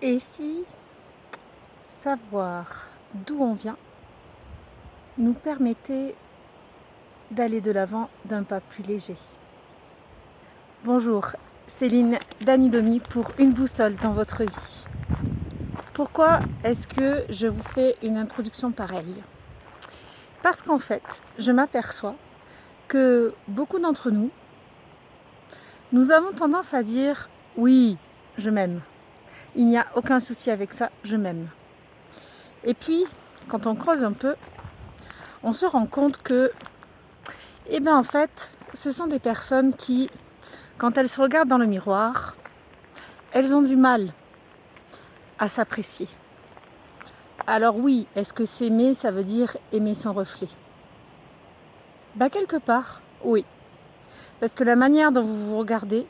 Et si savoir d'où on vient nous permettait d'aller de l'avant d'un pas plus léger? Bonjour, Céline Danidomi pour Une boussole dans votre vie. Pourquoi est-ce que je vous fais une introduction pareille? Parce qu'en fait, je m'aperçois que beaucoup d'entre nous, nous avons tendance à dire « oui, je m'aime ». Il n'y a aucun souci avec ça, je m'aime. Et puis, quand on creuse un peu, on se rend compte que, en fait, ce sont des personnes qui, quand elles se regardent dans le miroir, elles ont du mal à s'apprécier. Alors oui, est-ce que s'aimer, ça veut dire aimer son reflet? Quelque part, oui. Parce que la manière dont vous vous regardez,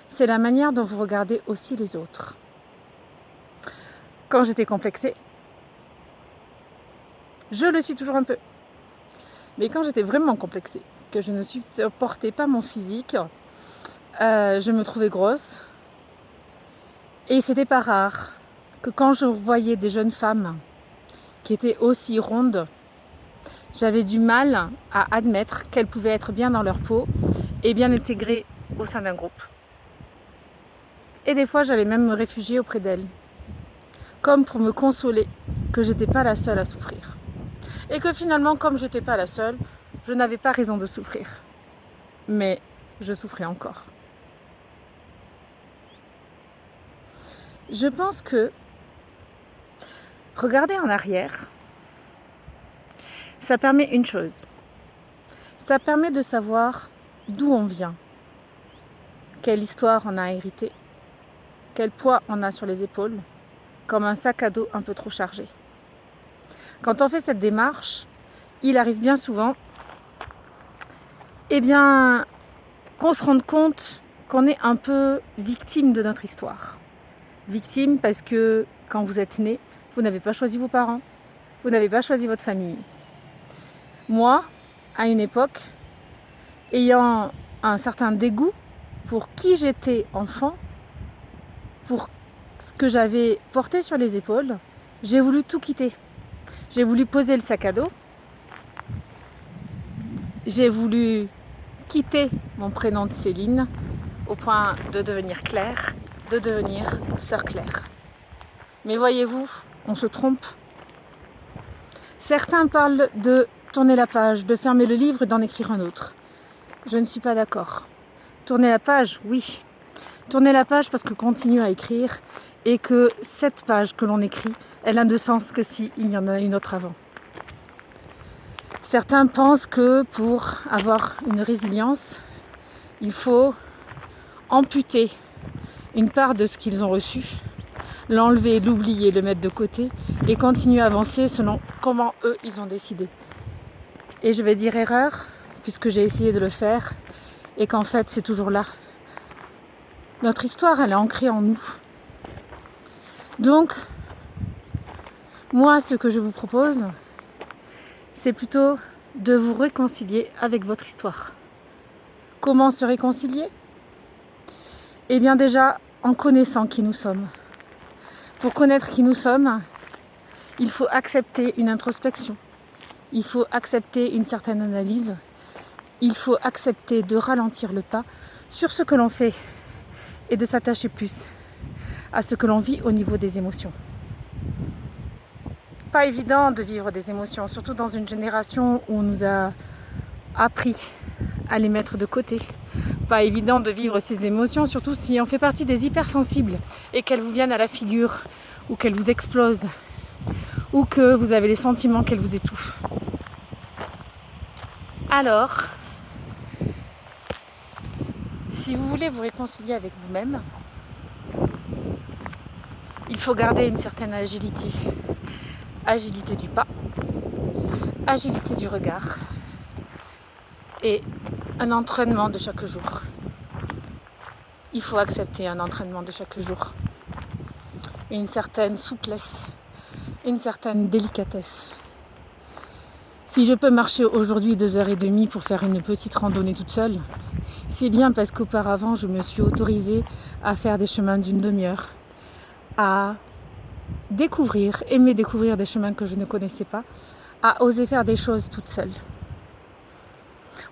c'est la manière dont vous regardez aussi les autres. Quand j'étais complexée, je le suis toujours un peu. Mais quand j'étais vraiment complexée, que je ne supportais pas mon physique, je me trouvais grosse. Et c'était pas rare que quand je voyais des jeunes femmes qui étaient aussi rondes, j'avais du mal à admettre qu'elles pouvaient être bien dans leur peau et bien intégrées au sein d'un groupe. Et des fois, j'allais même me réfugier auprès d'elles, comme pour me consoler que j'étais pas la seule à souffrir. Et que finalement, comme j'étais pas la seule, je n'avais pas raison de souffrir. Mais je souffrais encore. Je pense que regarder en arrière, ça permet une chose. Ça permet de savoir d'où on vient, quelle histoire on a hérité, quel poids on a sur les épaules, comme un sac à dos un peu trop chargé. Quand on fait cette démarche, il arrive bien souvent qu'on se rende compte qu'on est un peu victime de notre histoire. Victime parce que quand vous êtes né, vous n'avez pas choisi vos parents, vous n'avez pas choisi votre famille. Moi, à une époque, ayant un certain dégoût pour qui j'étais enfant, pour ce que j'avais porté sur les épaules, j'ai voulu tout quitter. J'ai voulu poser le sac à dos. J'ai voulu quitter mon prénom de Céline au point de devenir Claire, de devenir Sœur Claire. Mais voyez-vous, on se trompe. Certains parlent de tourner la page, de fermer le livre et d'en écrire un autre. Je ne suis pas d'accord. Tourner la page, oui. Tourner la page parce qu'on continue à écrire et que cette page que l'on écrit, elle n'a de sens que s'il y en a une autre avant. Certains pensent que pour avoir une résilience, il faut amputer une part de ce qu'ils ont reçu, l'enlever, l'oublier, le mettre de côté et continuer à avancer selon comment eux, ils ont décidé. Et je vais dire erreur, puisque j'ai essayé de le faire et qu'en fait, c'est toujours là. Notre histoire, elle est ancrée en nous. Donc, moi, ce que je vous propose, c'est plutôt de vous réconcilier avec votre histoire. Comment se réconcilier? Eh bien déjà, en connaissant qui nous sommes. Pour connaître qui nous sommes, il faut accepter une introspection. Il faut accepter une certaine analyse. Il faut accepter de ralentir le pas sur ce que l'on fait et de s'attacher plus à ce que l'on vit au niveau des émotions. Pas évident de vivre des émotions, surtout dans une génération où on nous a appris à les mettre de côté. Pas évident de vivre ces émotions, surtout si on fait partie des hypersensibles et qu'elles vous viennent à la figure ou qu'elles vous explosent ou que vous avez les sentiments qu'elles vous étouffent. Alors, si vous voulez vous réconcilier avec vous-même, il faut garder une certaine agilité. Agilité du pas, agilité du regard et un entraînement de chaque jour. Il faut accepter un entraînement de chaque jour. Une certaine souplesse, une certaine délicatesse. Si je peux marcher aujourd'hui 2h30 pour faire une petite randonnée toute seule, c'est bien parce qu'auparavant je me suis autorisée à faire des chemins d'une demi-heure, à découvrir, aimer découvrir des chemins que je ne connaissais pas, à oser faire des choses toute seule.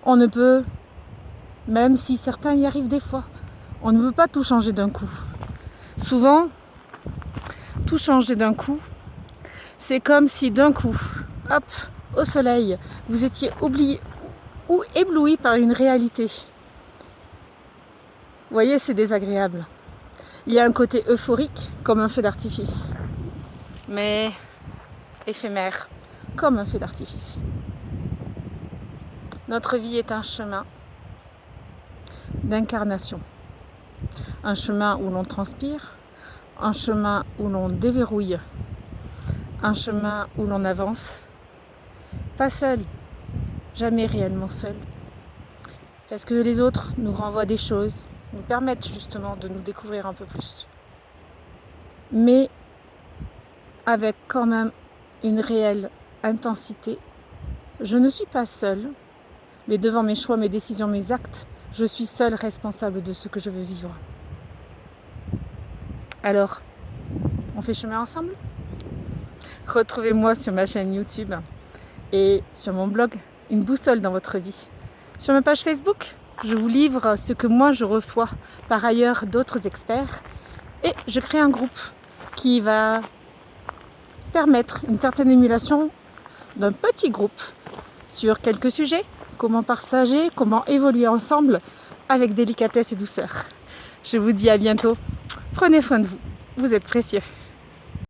On ne peut, même si certains y arrivent des fois, on ne peut pas tout changer d'un coup. Souvent, tout changer d'un coup, c'est comme si d'un coup, hop, au soleil, vous étiez oublié ou ébloui par une réalité. Vous voyez, c'est désagréable. Il y a un côté euphorique, comme un feu d'artifice, mais éphémère, comme un feu d'artifice. Notre vie est un chemin d'incarnation. Un chemin où l'on transpire, un chemin où l'on déverrouille, un chemin où l'on avance. Pas seul, jamais réellement seul. Parce que les autres nous renvoient des choses, nous permettent justement de nous découvrir un peu plus. Mais avec quand même une réelle intensité. Je ne suis pas seule, mais devant mes choix, mes décisions, mes actes, je suis seule responsable de ce que je veux vivre. Alors, on fait chemin ensemble ? Retrouvez-moi sur ma chaîne YouTube et sur mon blog Une boussole dans votre vie. Sur ma page Facebook, je vous livre ce que moi je reçois par ailleurs d'autres experts et je crée un groupe qui va permettre une certaine émulation d'un petit groupe sur quelques sujets, comment partager, comment évoluer ensemble avec délicatesse et douceur. Je vous dis à bientôt. Prenez soin de vous, vous êtes précieux.